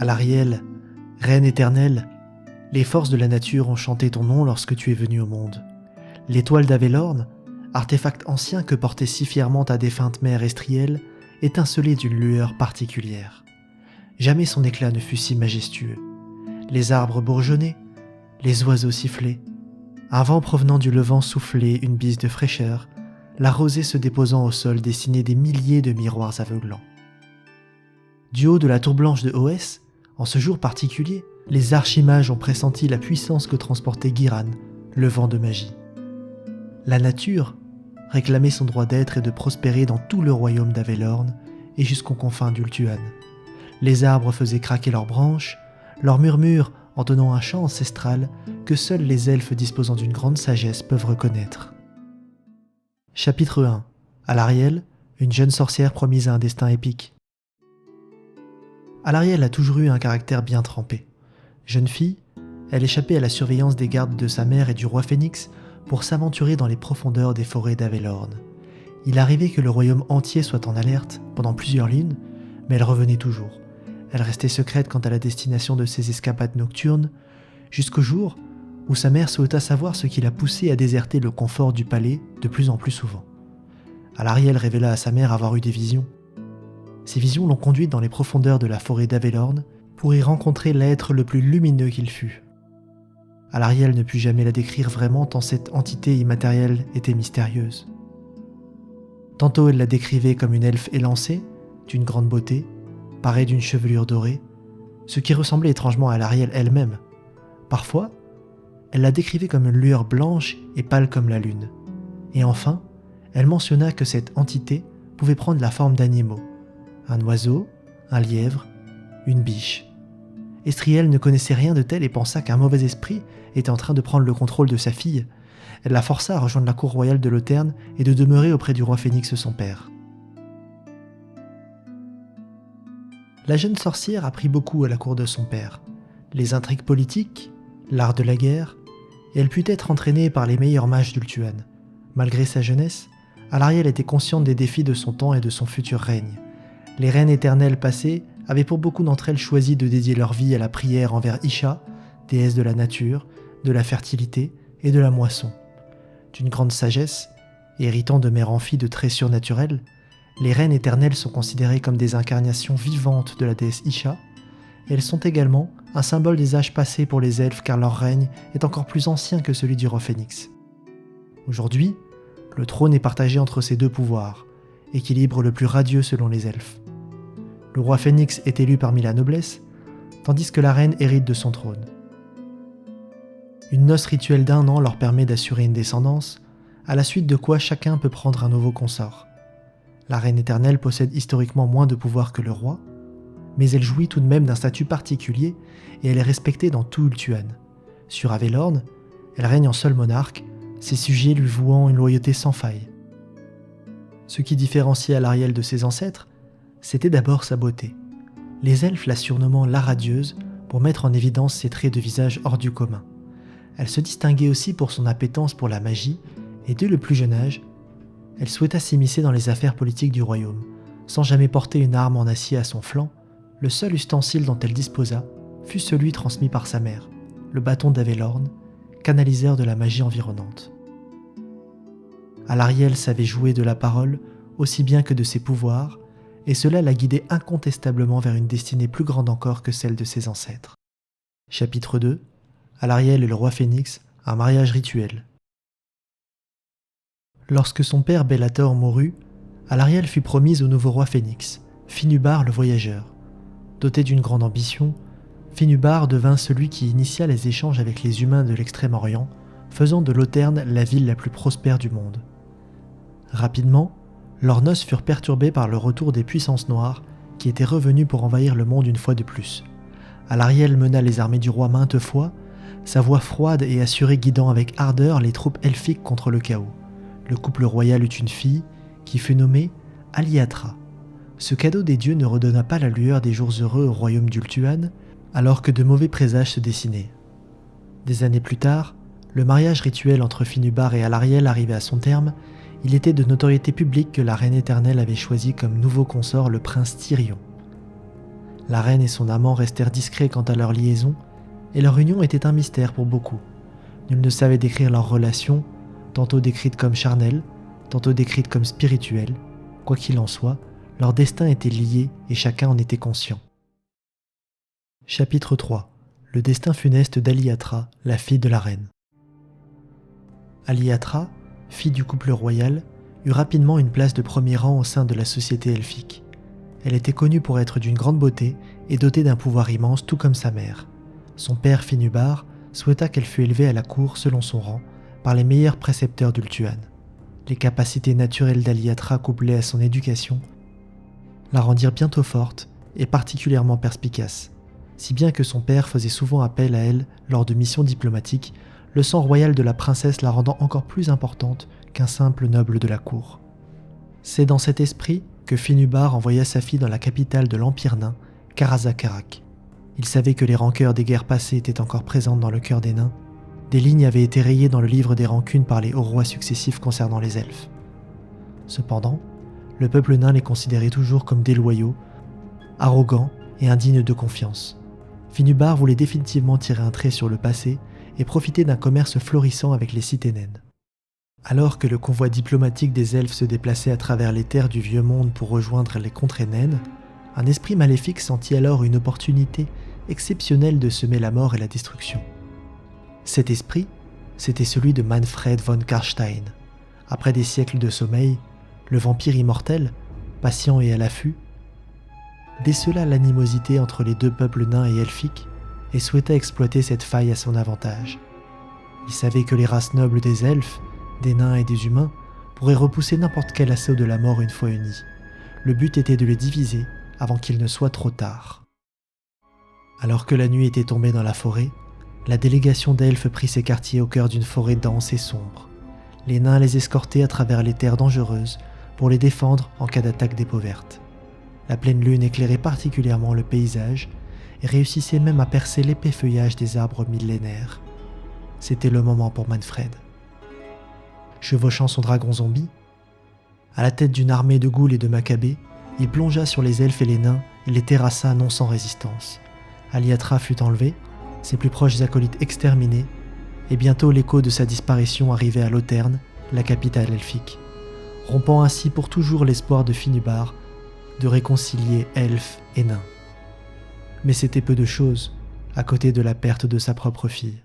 Alarielle, reine éternelle, les forces de la nature ont chanté ton nom lorsque tu es venu au monde. L'étoile d'Avélorn, artefact ancien que portait si fièrement ta défunte mère Estrielle, étincelait d'une lueur particulière. Jamais son éclat ne fut si majestueux. Les arbres bourgeonnaient, les oiseaux sifflaient. Un vent provenant du levant soufflait une bise de fraîcheur, la rosée se déposant au sol dessinait des milliers de miroirs aveuglants. Du haut de la tour blanche de Oès, en ce jour particulier, les archimages ont pressenti la puissance que transportait Giran, le vent de magie. La nature réclamait son droit d'être et de prospérer dans tout le royaume d'Avélorn et jusqu'aux confins d'Ultuan. Les arbres faisaient craquer leurs branches, leurs murmures entonnant un chant ancestral que seuls les elfes disposant d'une grande sagesse peuvent reconnaître. Chapitre 1. Alarielle, une jeune sorcière promise à un destin épique. Alarielle a toujours eu un caractère bien trempé. Jeune fille, elle échappait à la surveillance des gardes de sa mère et du roi Phénix pour s'aventurer dans les profondeurs des forêts d'Avélorn. Il arrivait que le royaume entier soit en alerte pendant plusieurs lunes, mais elle revenait toujours. Elle restait secrète quant à la destination de ses escapades nocturnes, jusqu'au jour où sa mère souhaita savoir ce qui la poussait à déserter le confort du palais de plus en plus souvent. Alarielle révéla à sa mère avoir eu des visions. Ces visions l'ont conduite dans les profondeurs de la forêt d'Avélorn pour y rencontrer l'être le plus lumineux qu'il fût. Alarielle ne put jamais la décrire vraiment tant cette entité immatérielle était mystérieuse. Tantôt elle la décrivait comme une elfe élancée, d'une grande beauté, parée d'une chevelure dorée, ce qui ressemblait étrangement à Alarielle elle-même. Parfois, elle la décrivait comme une lueur blanche et pâle comme la lune. Et enfin, elle mentionna que cette entité pouvait prendre la forme d'animaux, un oiseau, un lièvre, une biche. Estrielle ne connaissait rien de tel et pensa qu'un mauvais esprit était en train de prendre le contrôle de sa fille. Elle la força à rejoindre la cour royale de Lotern et de demeurer auprès du roi Phénix son père. La jeune sorcière apprit beaucoup à la cour de son père. Les intrigues politiques, l'art de la guerre, et elle put être entraînée par les meilleurs mages d'Ultuan. Malgré sa jeunesse, Alarielle était consciente des défis de son temps et de son futur règne. Les reines éternelles passées avaient pour beaucoup d'entre elles choisi de dédier leur vie à la prière envers Isha, déesse de la nature, de la fertilité et de la moisson. D'une grande sagesse, héritant de mère en fille de traits surnaturels, les reines éternelles sont considérées comme des incarnations vivantes de la déesse Isha. Elles sont également un symbole des âges passés pour les elfes car leur règne est encore plus ancien que celui du roi Phénix. Aujourd'hui, le trône est partagé entre ces deux pouvoirs, équilibre le plus radieux selon les elfes. Le roi Phénix est élu parmi la noblesse, tandis que la reine hérite de son trône. Une noce rituelle d'1 an leur permet d'assurer une descendance, à la suite de quoi chacun peut prendre un nouveau consort. La reine éternelle possède historiquement moins de pouvoir que le roi, mais elle jouit tout de même d'un statut particulier et elle est respectée dans tout Ultuan. Sur Avélorn, elle règne en seul monarque, ses sujets lui vouant une loyauté sans faille. Ce qui différenciait Alarielle de ses ancêtres, c'était d'abord sa beauté. Les elfes la surnommant la radieuse pour mettre en évidence ses traits de visage hors du commun. Elle se distinguait aussi pour son appétence pour la magie et dès le plus jeune âge, elle souhaita s'immiscer dans les affaires politiques du royaume. Sans jamais porter une arme en acier à son flanc, le seul ustensile dont elle disposa fut celui transmis par sa mère, le bâton d'Avélorn, canaliseur de la magie environnante. Alarielle savait jouer de la parole aussi bien que de ses pouvoirs, et cela la guidait incontestablement vers une destinée plus grande encore que celle de ses ancêtres. Chapitre 2. Alarielle et le roi Phénix, un mariage rituel. Lorsque son père Bellator mourut, Alarielle fut promise au nouveau roi Phénix, Finubar le voyageur. Doté d'une grande ambition, Finubar devint celui qui initia les échanges avec les humains de l'Extrême-Orient, faisant de Lotern la ville la plus prospère du monde. Rapidement, leurs noces furent perturbées par le retour des puissances noires qui étaient revenues pour envahir le monde une fois de plus. Alarielle mena les armées du roi maintes fois, sa voix froide et assurée guidant avec ardeur les troupes elfiques contre le chaos. Le couple royal eut une fille qui fut nommée Aliatra. Ce cadeau des dieux ne redonna pas la lueur des jours heureux au royaume d'Ultuan, alors que de mauvais présages se dessinaient. Des années plus tard, le mariage rituel entre Finubar et Alarielle arrivait à son terme. Il était de notoriété publique que la reine éternelle avait choisi comme nouveau consort le prince Tyrion. La reine et son amant restèrent discrets quant à leur liaison, et leur union était un mystère pour beaucoup. Nul ne savait décrire leur relation, tantôt décrite comme charnelle, tantôt décrite comme spirituelle. Quoi qu'il en soit, leur destin était lié et chacun en était conscient. Chapitre 3. Le destin funeste d'Aliatra, la fille de la reine. Aliatra, fille du couple royal, eut rapidement une place de premier rang au sein de la société elfique. Elle était connue pour être d'une grande beauté et dotée d'un pouvoir immense tout comme sa mère. Son père Finubar souhaita qu'elle fût élevée à la cour selon son rang par les meilleurs précepteurs d'Ultuan. Les capacités naturelles d'Aliatra couplées à son éducation la rendirent bientôt forte et particulièrement perspicace, si bien que son père faisait souvent appel à elle lors de missions diplomatiques, le sang royal de la princesse la rendant encore plus importante qu'un simple noble de la cour. C'est dans cet esprit que Finubar envoya sa fille dans la capitale de l'Empire nain, Karazakarak. Il savait que les rancœurs des guerres passées étaient encore présentes dans le cœur des nains. Des lignes avaient été rayées dans le livre des rancunes par les hauts rois successifs concernant les elfes. Cependant, le peuple nain les considérait toujours comme déloyaux, arrogants et indignes de confiance. Finubar voulait définitivement tirer un trait sur le passé et profiter d'un commerce florissant avec les cités naines. Alors que le convoi diplomatique des elfes se déplaçait à travers les terres du vieux monde pour rejoindre les contrées naines, un esprit maléfique sentit alors une opportunité exceptionnelle de semer la mort et la destruction. Cet esprit, c'était celui de Manfred von Karstein. Après des siècles de sommeil, le vampire immortel, patient et à l'affût, décela l'animosité entre les deux peuples nains et elfiques et souhaita exploiter cette faille à son avantage. Il savait que les races nobles des elfes, des nains et des humains pourraient repousser n'importe quel assaut de la mort une fois unis. Le but était de les diviser avant qu'il ne soit trop tard. Alors que la nuit était tombée dans la forêt, la délégation d'elfes prit ses quartiers au cœur d'une forêt dense et sombre. Les nains les escortaient à travers les terres dangereuses pour les défendre en cas d'attaque des peaux vertes. La pleine lune éclairait particulièrement le paysage et réussissait même à percer l'épais feuillage des arbres millénaires. C'était le moment pour Manfred. Chevauchant son dragon zombie, à la tête d'une armée de ghouls et de macabées, il plongea sur les elfes et les nains et les terrassa non sans résistance. Aliatra fut enlevé, ses plus proches acolytes exterminés, et bientôt l'écho de sa disparition arrivait à Lothern, la capitale elfique, rompant ainsi pour toujours l'espoir de Finubar de réconcilier elfes et nains. Mais c'était peu de choses, à côté de la perte de sa propre fille.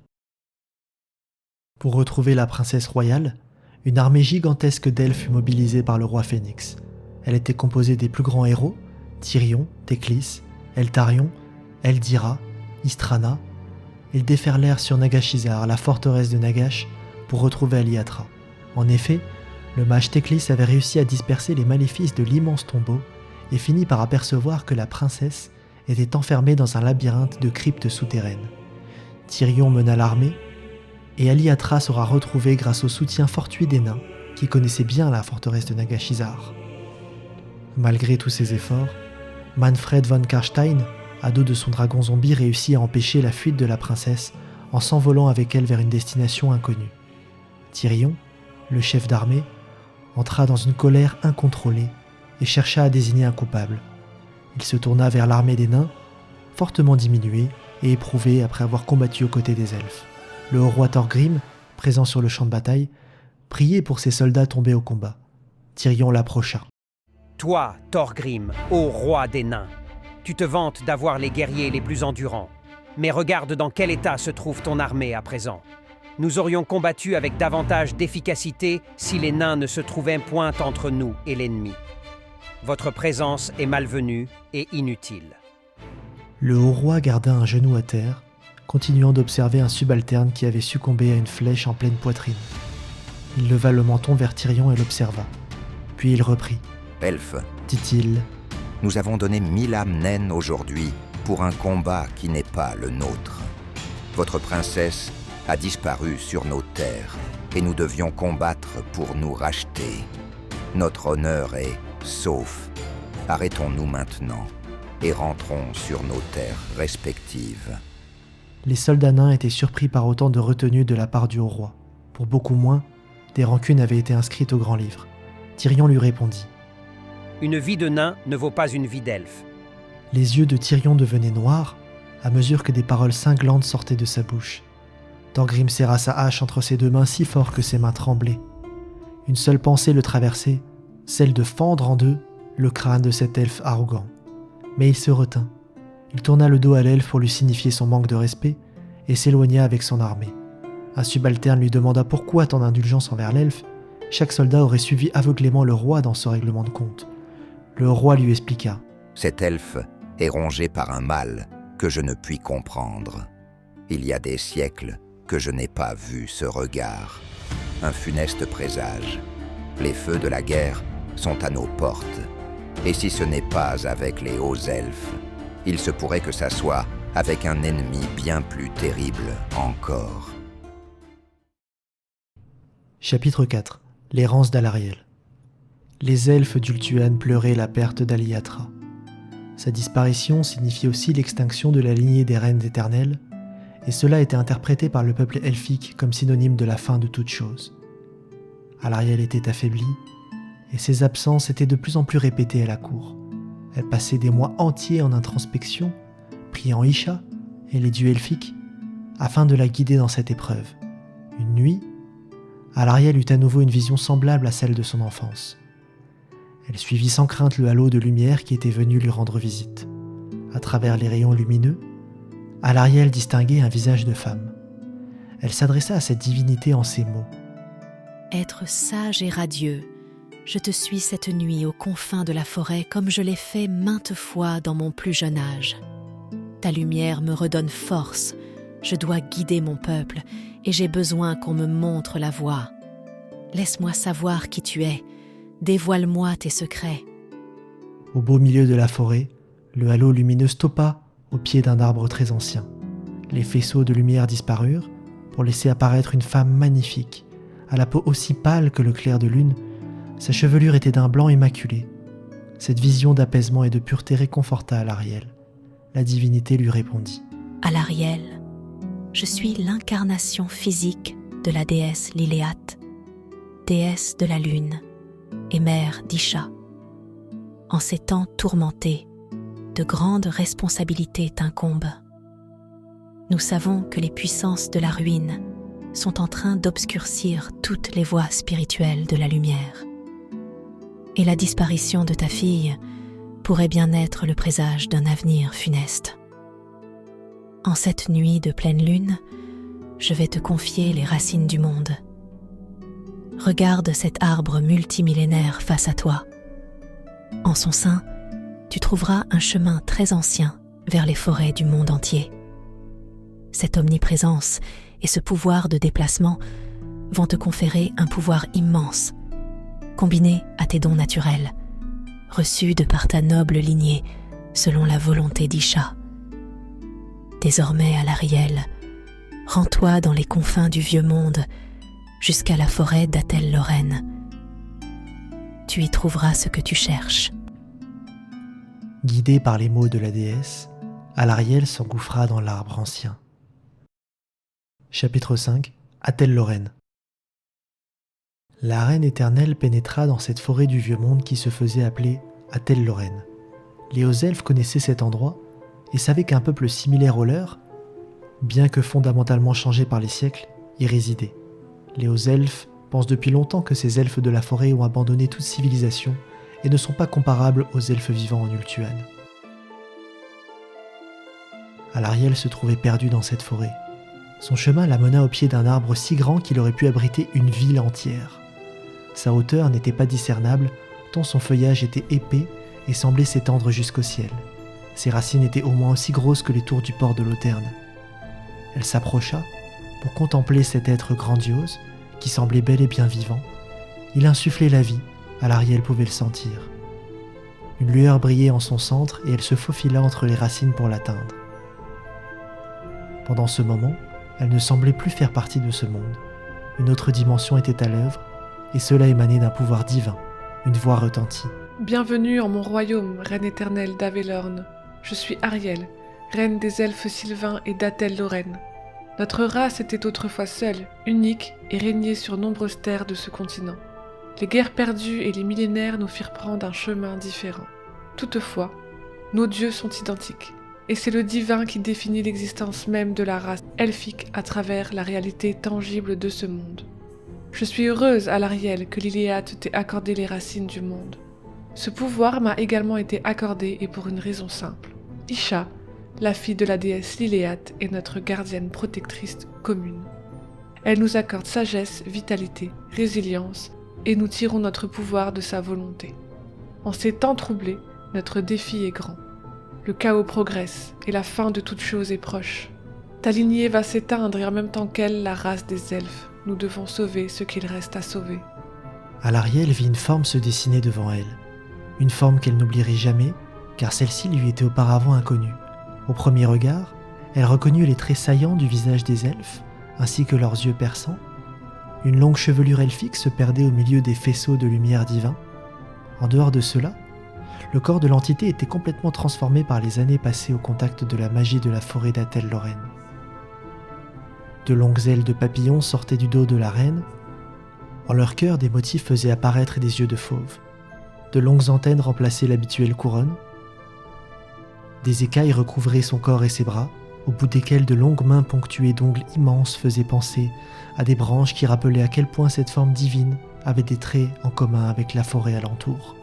Pour retrouver la princesse royale, une armée gigantesque d'elfes fut mobilisée par le roi Phénix. Elle était composée des plus grands héros, Tyrion, Teclis, Eltarion, Eldira, Istrana. Ils déferlèrent sur Nagashizar, la forteresse de Nagash, pour retrouver Aliatra. En effet, le mage Teclis avait réussi à disperser les maléfices de l'immense tombeau et finit par apercevoir que la princesse était enfermée dans un labyrinthe de cryptes souterraines. Tyrion mena l'armée, et Aliatra sera retrouvée grâce au soutien fortuit des nains qui connaissaient bien la forteresse de Nagashizar. Malgré tous ses efforts, Manfred von Karstein, à dos de son dragon zombie, réussit à empêcher la fuite de la princesse en s'envolant avec elle vers une destination inconnue. Tyrion, le chef d'armée, entra dans une colère incontrôlée et chercha à désigner un coupable. Il se tourna vers l'armée des nains, fortement diminuée et éprouvée après avoir combattu aux côtés des elfes. Le haut roi Thorgrim, présent sur le champ de bataille, priait pour ses soldats tombés au combat. Tyrion l'approcha. « Toi, Thorgrim, ô roi des nains, tu te vantes d'avoir les guerriers les plus endurants. Mais regarde dans quel état se trouve ton armée à présent. Nous aurions combattu avec davantage d'efficacité si les nains ne se trouvaient point entre nous et l'ennemi. Votre présence est malvenue et inutile. » Le haut roi garda un genou à terre, continuant d'observer un subalterne qui avait succombé à une flèche en pleine poitrine. Il leva le menton vers Tyrion et l'observa. Puis il reprit. « Elfe, dit-il, nous avons donné 1000 âmes naines aujourd'hui pour un combat qui n'est pas le nôtre. Votre princesse a disparu sur nos terres et nous devions combattre pour nous racheter. Notre honneur est sauf. Arrêtons-nous maintenant et rentrons sur nos terres respectives. » Les soldats nains étaient surpris par autant de retenue de la part du haut roi. Pour beaucoup moins, des rancunes avaient été inscrites au grand livre. Tyrion lui répondit. « Une vie de nain ne vaut pas une vie d'elfe. » Les yeux de Tyrion devenaient noirs à mesure que des paroles cinglantes sortaient de sa bouche. Thorgrim serra sa hache entre ses deux mains si fort que ses mains tremblaient. Une seule pensée le traversait, celle de fendre en deux le crâne de cet elfe arrogant. Mais il se retint. Il tourna le dos à l'elfe pour lui signifier son manque de respect et s'éloigna avec son armée. Un subalterne lui demanda pourquoi tant d'indulgence envers l'elfe. Chaque soldat aurait suivi aveuglément le roi dans ce règlement de compte. Le roi lui expliqua. Cet elfe est rongé par un mal que je ne puis comprendre. Il y a des siècles que je n'ai pas vu ce regard. Un funeste présage. Les feux de la guerre sont à nos portes. Et si ce n'est pas avec les hauts elfes, il se pourrait que ça soit avec un ennemi bien plus terrible encore. Chapitre 4. L'errance d'Alariel. Les elfes d'Ultuan pleuraient la perte d'Aliatra. Sa disparition signifiait aussi l'extinction de la lignée des reines éternelles, et cela était interprété par le peuple elfique comme synonyme de la fin de toute chose. Alariel était affaiblie, et ses absences étaient de plus en plus répétées à la cour. Elle passait des mois entiers en introspection, priant Isha et les dieux elfiques, afin de la guider dans cette épreuve. Une nuit, Alariel eut à nouveau une vision semblable à celle de son enfance. Elle suivit sans crainte le halo de lumière qui était venu lui rendre visite. À travers les rayons lumineux, Alariel distinguait un visage de femme. Elle s'adressa à cette divinité en ces mots. « Être sage et radieux, je te suis cette nuit aux confins de la forêt comme je l'ai fait maintes fois dans mon plus jeune âge. Ta lumière me redonne force, je dois guider mon peuple et j'ai besoin qu'on me montre la voie. Laisse-moi savoir qui tu es, dévoile-moi tes secrets. » Au beau milieu de la forêt, le halo lumineux stoppa au pied d'un arbre très ancien. Les faisceaux de lumière disparurent pour laisser apparaître une femme magnifique, à la peau aussi pâle que le clair de lune. Sa chevelure était d'un blanc immaculé. Cette vision d'apaisement et de pureté réconforta Alariel. La divinité lui répondit. « Alariel, je suis l'incarnation physique de la déesse Liléate, déesse de la lune et mère d'Isha. En ces temps tourmentés, de grandes responsabilités t'incombent. Nous savons que les puissances de la ruine sont en train d'obscurcir toutes les voies spirituelles de la lumière. Et la disparition de ta fille pourrait bien être le présage d'un avenir funeste. En cette nuit de pleine lune, je vais te confier les racines du monde. Regarde cet arbre multimillénaire face à toi. En son sein, tu trouveras un chemin très ancien vers les forêts du monde entier. Cette omniprésence et ce pouvoir de déplacement vont te conférer un pouvoir immense, combiné à tes dons naturels, reçus de par ta noble lignée selon la volonté d'Isha. Désormais, Alariel, rends-toi dans les confins du vieux monde, jusqu'à la forêt d'Atel-Lorraine. Tu y trouveras ce que tu cherches. » Guidé par les mots de la déesse, Alariel s'engouffra dans l'arbre ancien. Chapitre 5. Atel-Lorraine. La reine éternelle pénétra dans cette forêt du vieux monde qui se faisait appeler Atel-Lorraine. Les hauts elfes connaissaient cet endroit et savaient qu'un peuple similaire au leur, bien que fondamentalement changé par les siècles, y résidait. Les hauts elfes pensent depuis longtemps que ces elfes de la forêt ont abandonné toute civilisation et ne sont pas comparables aux elfes vivant en Ultuan. Alariel se trouvait perdu dans cette forêt. Son chemin la mena au pied d'un arbre si grand qu'il aurait pu abriter une ville entière. Sa hauteur n'était pas discernable, tant son feuillage était épais et semblait s'étendre jusqu'au ciel. Ses racines étaient au moins aussi grosses que les tours du port de Loterne. Elle s'approcha pour contempler cet être grandiose qui semblait bel et bien vivant. Il insufflait la vie, Alariel pouvait le sentir. Une lueur brillait en son centre et elle se faufila entre les racines pour l'atteindre. Pendant ce moment, elle ne semblait plus faire partie de ce monde. Une autre dimension était à l'œuvre, et cela émanait d'un pouvoir divin. Une voix retentit. « Bienvenue en mon royaume, reine éternelle d'Avelorn. Je suis Ariel, reine des elfes sylvains et d'Atel-Lorraine. Notre race était autrefois seule, unique et régnait sur nombreuses terres de ce continent. Les guerres perdues et les millénaires nous firent prendre un chemin différent. Toutefois, Nos dieux sont identiques. Et c'est le divin qui définit l'existence même de la race elfique à travers la réalité tangible de ce monde. Je suis heureuse, Alarielle, que l'Iliade t'ait accordé les racines du monde. Ce pouvoir m'a également été accordé et pour une raison simple. Isha, la fille de la déesse Liléate, est notre gardienne protectrice commune. Elle nous accorde sagesse, vitalité, résilience, et nous tirons notre pouvoir de sa volonté. En ces temps troublés, notre défi est grand. Le chaos progresse, et la fin de toute chose est proche. Ta lignée va s'éteindre et en même temps qu'elle, la race des elfes. Nous devons sauver ce qu'il reste à sauver. Alarielle vit une forme se dessiner devant elle. Une forme qu'elle n'oublierait jamais, car celle-ci lui était auparavant inconnue. Au premier regard, elle reconnut les traits saillants du visage des elfes, ainsi que leurs yeux perçants. Une longue chevelure elfique se perdait au milieu des faisceaux de lumière divin. En dehors de cela, le corps de l'entité était complètement transformé par les années passées au contact de la magie de la forêt d'Athel Lorraine. De longues ailes de papillons sortaient du dos de la reine. En leur cœur, des motifs faisaient apparaître des yeux de fauve. De longues antennes remplaçaient l'habituelle couronne. Des écailles recouvraient son corps et ses bras, au bout desquels de longues mains ponctuées d'ongles immenses faisaient penser à des branches qui rappelaient à quel point cette forme divine avait des traits en commun avec la forêt alentour.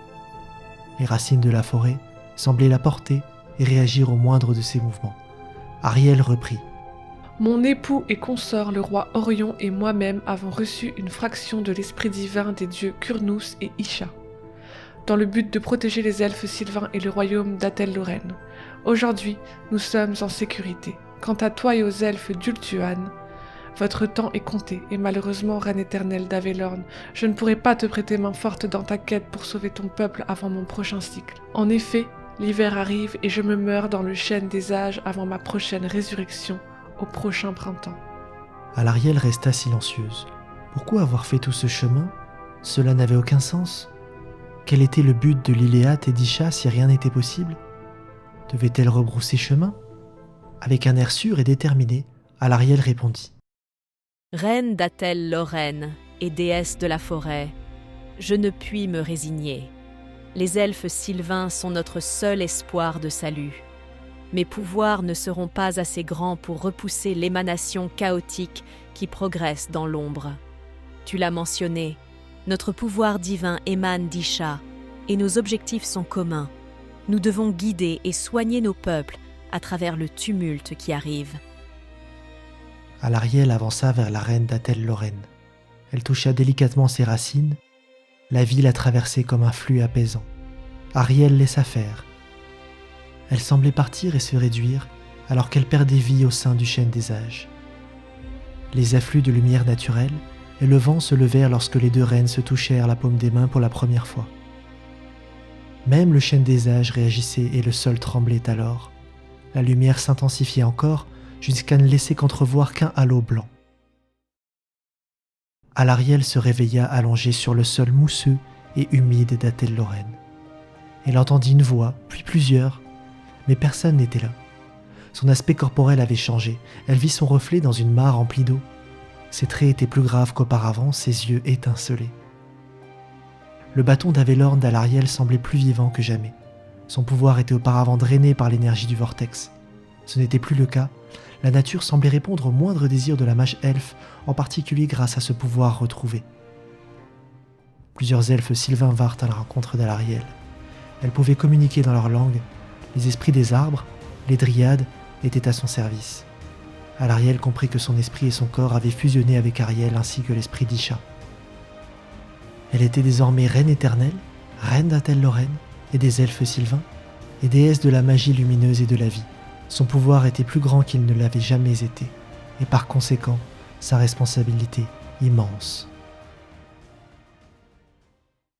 Les racines de la forêt semblaient la porter et réagir au moindre de ses mouvements. Ariel reprit. Mon époux et consort, le roi Orion et moi-même avons reçu une fraction de l'esprit divin des dieux Kurnus et Isha, dans le but de protéger les elfes sylvains et le royaume d'Athel Lorraine. Aujourd'hui, nous sommes en sécurité. Quant à toi et aux elfes d'Ultuan, votre temps est compté, et malheureusement, reine éternelle d'Avelorn, je ne pourrai pas te prêter main forte dans ta quête pour sauver ton peuple avant mon prochain cycle. En effet, l'hiver arrive et je me meurs dans le chêne des âges avant ma prochaine résurrection, au prochain printemps. Alarielle resta silencieuse. Pourquoi avoir fait tout ce chemin ? Cela n'avait aucun sens. Quel était le but de Liléate et d'Isha si rien n'était possible ? Devait-elle rebrousser chemin ? Avec un air sûr et déterminé, Alarielle répondit. Reine d'Athel Lorraine et déesse de la forêt, je ne puis me résigner. Les elfes sylvains sont notre seul espoir de salut. Mes pouvoirs ne seront pas assez grands pour repousser l'émanation chaotique qui progresse dans l'ombre. Tu l'as mentionné, notre pouvoir divin émane d'Isha et nos objectifs sont communs. Nous devons guider et soigner nos peuples à travers le tumulte qui arrive. Alarielle avança vers la reine d'Athel Lorraine. Elle toucha délicatement ses racines. La vie la traversait comme un flux apaisant. Ariel laissa faire. Elle semblait partir et se réduire alors qu'elle perdait vie au sein du chêne des âges. Les afflux de lumière naturelle et le vent se levèrent lorsque les deux reines se touchèrent la paume des mains pour la première fois. Même le chêne des âges réagissait et le sol tremblait alors. La lumière s'intensifiait encore jusqu'à ne laisser qu'entrevoir qu'un halo blanc. Alarielle se réveilla allongée sur le sol mousseux et humide d'Athel Lorraine. Elle entendit une voix, puis plusieurs, mais personne n'était là. Son aspect corporel avait changé. Elle vit son reflet dans une mare remplie d'eau. Ses traits étaient plus graves qu'auparavant, ses yeux étincelaient. Le bâton d'Avelorn d'Alarielle semblait plus vivant que jamais. Son pouvoir était auparavant drainé par l'énergie du vortex. Ce n'était plus le cas. La nature semblait répondre au moindre désir de la mage elfe, en particulier grâce à ce pouvoir retrouvé. Plusieurs elfes sylvains vinrent à la rencontre d'Alarielle. Elles pouvaient communiquer dans leur langue. Les esprits des arbres, les dryades, étaient à son service. Alarielle comprit que son esprit et son corps avaient fusionné avec Ariel ainsi que l'esprit d'Isha. Elle était désormais reine éternelle, reine d'Athel Lorraine et des elfes sylvains, et déesse de la magie lumineuse et de la vie. Son pouvoir était plus grand qu'il ne l'avait jamais été, et par conséquent, sa responsabilité immense.